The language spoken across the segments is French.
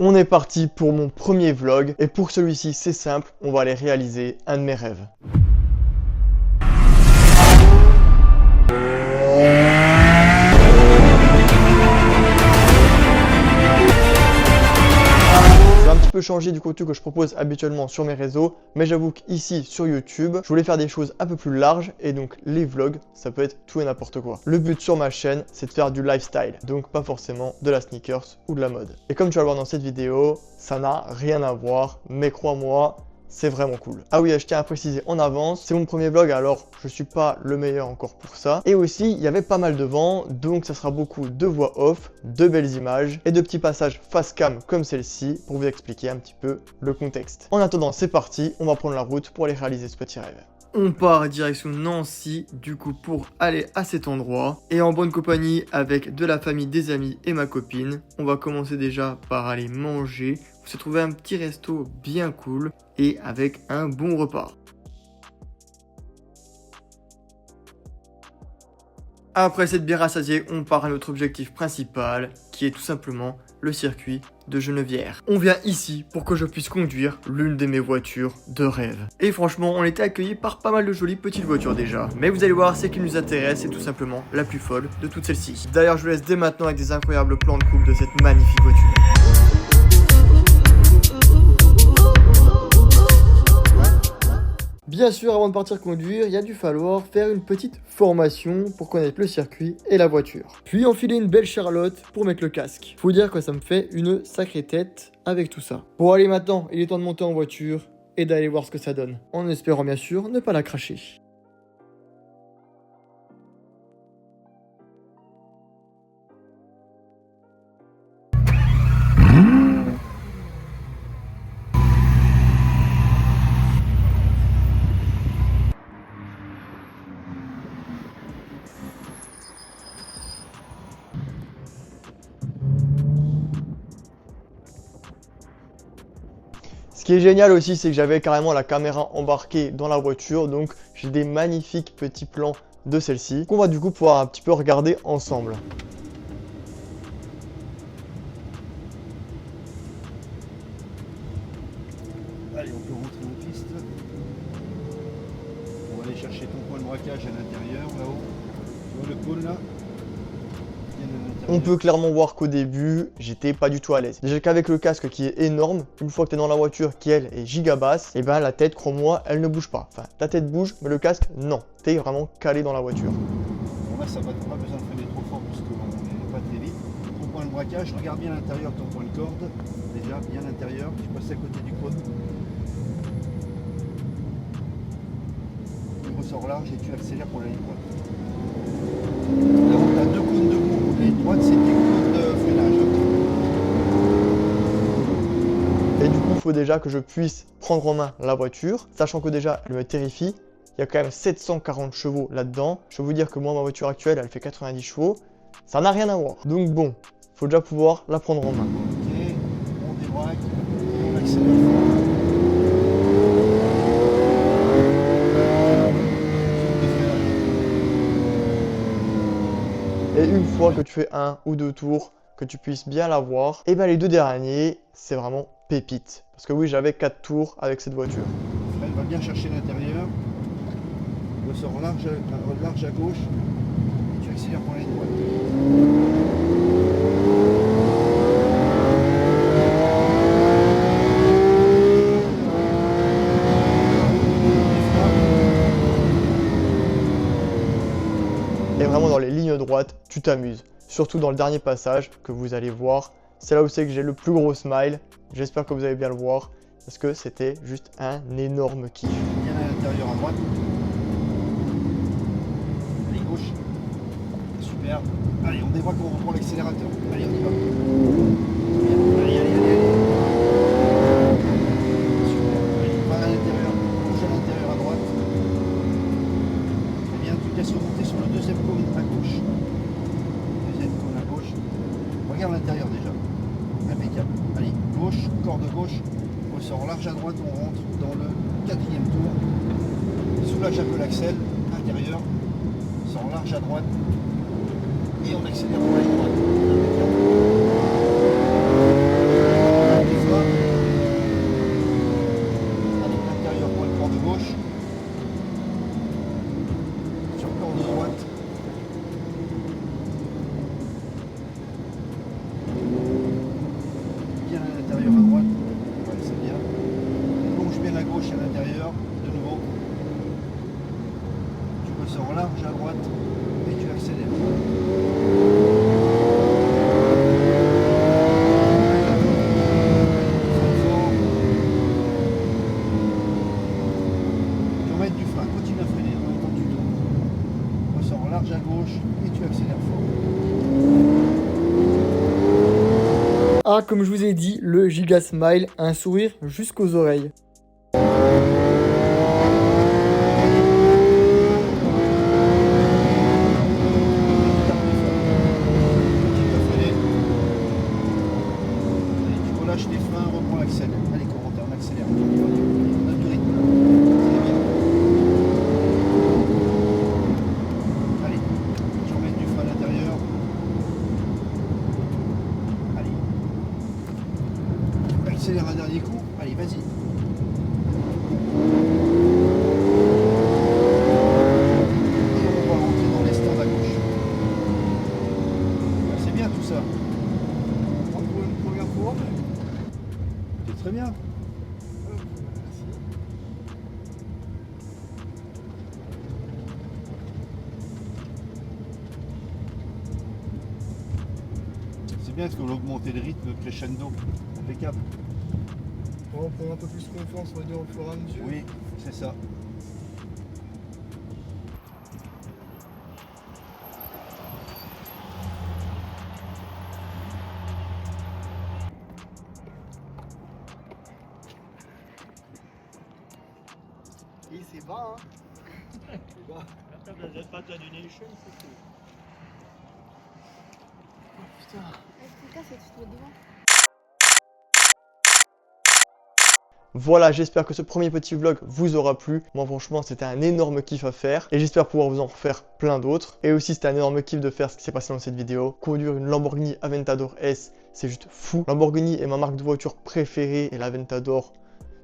On est parti pour mon premier vlog et pour celui-ci c'est simple, on va aller réaliser un de mes rêves. Un petit peu changer du contenu que je propose habituellement sur mes réseaux, mais j'avoue qu'ici sur YouTube, je voulais faire des choses un peu plus larges et donc les vlogs, ça peut être tout et n'importe quoi. Le but sur ma chaîne, c'est de faire du lifestyle, donc pas forcément de la sneakers ou de la mode. Et comme tu vas le voir dans cette vidéo, ça n'a rien à voir, mais crois-moi, c'est vraiment cool. Ah oui, je tiens à préciser en avance, c'est mon premier vlog, alors je suis pas le meilleur encore pour ça. Et aussi, il y avait pas mal de vent, donc ça sera beaucoup de voix off, de belles images et de petits passages face cam comme celle-ci pour vous expliquer un petit peu le contexte. En attendant, c'est parti, on va prendre la route pour aller réaliser ce petit rêve. On part direction Nancy, du coup, pour aller à cet endroit. Et en bonne compagnie avec de la famille, des amis et ma copine. On va commencer déjà par aller manger. On s'est trouvé un petit resto bien cool et avec un bon repas. Après cette bière rassasiée, on part à notre objectif principal, qui est tout simplement le circuit de Genevière. On vient ici pour que je puisse conduire l'une de mes voitures de rêve. Et franchement, on était accueillis par pas mal de jolies petites voitures déjà. Mais vous allez voir, ce qui nous intéresse, c'est tout simplement la plus folle de toutes celles-ci. D'ailleurs, je vous laisse dès maintenant avec des incroyables plans de coupe de cette magnifique voiture. Bien sûr, avant de partir conduire, il a dû falloir faire une petite formation pour connaître le circuit et la voiture. Puis enfiler une belle Charlotte pour mettre le casque. Faut dire que ça me fait une sacrée tête avec tout ça. Bon allez, maintenant, il est temps de monter en voiture et d'aller voir ce que ça donne. En espérant bien sûr ne pas la cracher. Ce qui est génial aussi, c'est que j'avais carrément la caméra embarquée dans la voiture, donc j'ai des magnifiques petits plans de celle-ci qu'on va du coup pouvoir un petit peu regarder ensemble. Allez, on peut rentrer en piste. On va aller chercher ton point de braquage à l'intérieur, là-haut. Tu vois le pôle là? On peut clairement voir qu'au début, j'étais pas du tout à l'aise. Déjà qu'avec le casque qui est énorme, une fois que tu es dans la voiture qui elle est giga basse, et ben la tête, crois-moi, elle ne bouge pas. Enfin, ta tête bouge, mais le casque, non. Tu es vraiment calé dans la voiture. Bon là, ça va pas besoin de freiner trop fort parce qu'on n'est pas très vite. Ton point de braquage, regarde bien l'intérieur de ton point de corde. Déjà, bien l'intérieur. Tu passes à côté du cône. Tu ressors large et tu accélères pour la ligne droite. Là, on a deux cônes de bout. La ligne droite, c'est des cônes de freinage. Et du coup, il faut déjà que je puisse prendre en main la voiture, sachant que déjà, elle me terrifie. Il y a quand même 740 chevaux là-dedans. Je vais vous dire que moi, ma voiture actuelle, elle fait 90 chevaux. Ça n'a rien à voir. Donc bon, il faut déjà pouvoir la prendre en main. Ok, on débraque, on accélère. Et une fois que tu fais un ou deux tours, que tu puisses bien la voir, et bien les deux derniers, c'est vraiment pépite. Parce que oui, j'avais 4 tours avec cette voiture. Elle va bien chercher l'intérieur. Ressort large à gauche. Et tu accélères pour la ligne droite. Et vraiment dans les lignes droites, tu t'amuses. Surtout dans le dernier passage que vous allez voir. C'est là où c'est que j'ai le plus gros smile. J'espère que vous allez bien le voir. Parce que c'était juste un énorme kiff. Bien à l'intérieur à droite. Allez, gauche. Super. Allez, on débraque, on reprend l'accélérateur. Allez, on y va. Bien. Allez, allez, allez, allez. Super. Allez, va à l'intérieur. Bouge à l'intérieur à droite. Très bien, tu te laisses remonter sur le deuxième cône à gauche. Deuxième cône à gauche. Regarde l'intérieur déjà. Impeccable. Allez, gauche, corde gauche. Ressort large à droite, on rentre dans le quatrième tour. Soulage un peu l'axel, intérieur. Sort large à droite. Et on accélère pour la ligne droite. Impeccable. large à droite et tu accélères. Tu remets du frein, continue à freiner en même temps que tu tournes. Ressors large à gauche et tu accélères fort. Ah, comme je vous ai dit, le Giga Smile, un sourire jusqu'aux oreilles. Lâche les freins, reprends l'accel. Allez, Corentin, on accélère. On a du rythme là. C'est bien. Allez, tu remets du frein à l'intérieur. Allez. Accélère un dernier coup. Allez, vas-y. Et on va rentrer dans les stands à gauche. C'est bien tout ça. Pour une première fois. C'est très bien. C'est bien parce qu'on a augmenté le rythme crescendo. Impeccable. On va prendre un peu plus confiance, on va dire, au fur et à mesure. Oui, c'est ça. Et c'est bas, hein. C'est bas. Oh putain. Voilà, j'espère que ce premier petit vlog vous aura plu. Moi franchement c'était un énorme kiff à faire et j'espère pouvoir vous en refaire plein d'autres. Et aussi c'était un énorme kiff de faire ce qui s'est passé dans cette vidéo. Conduire une Lamborghini Aventador S, c'est juste fou. Lamborghini est ma marque de voiture préférée et l'Aventador,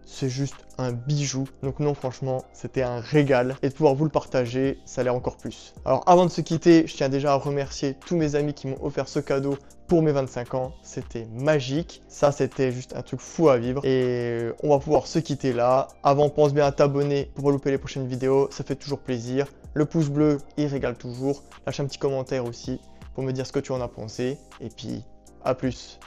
c'est juste un bijou. Donc non, franchement, c'était un régal. Et de pouvoir vous le partager, ça l'est encore plus. Alors avant de se quitter, je tiens déjà à remercier tous mes amis qui m'ont offert ce cadeau pour mes 25 ans. C'était magique. Ça, c'était juste un truc fou à vivre. Et on va pouvoir se quitter là. Avant, pense bien à t'abonner pour pas louper les prochaines vidéos. Ça fait toujours plaisir. Le pouce bleu, il régale toujours. Lâche un petit commentaire aussi pour me dire ce que tu en as pensé. Et puis, à plus.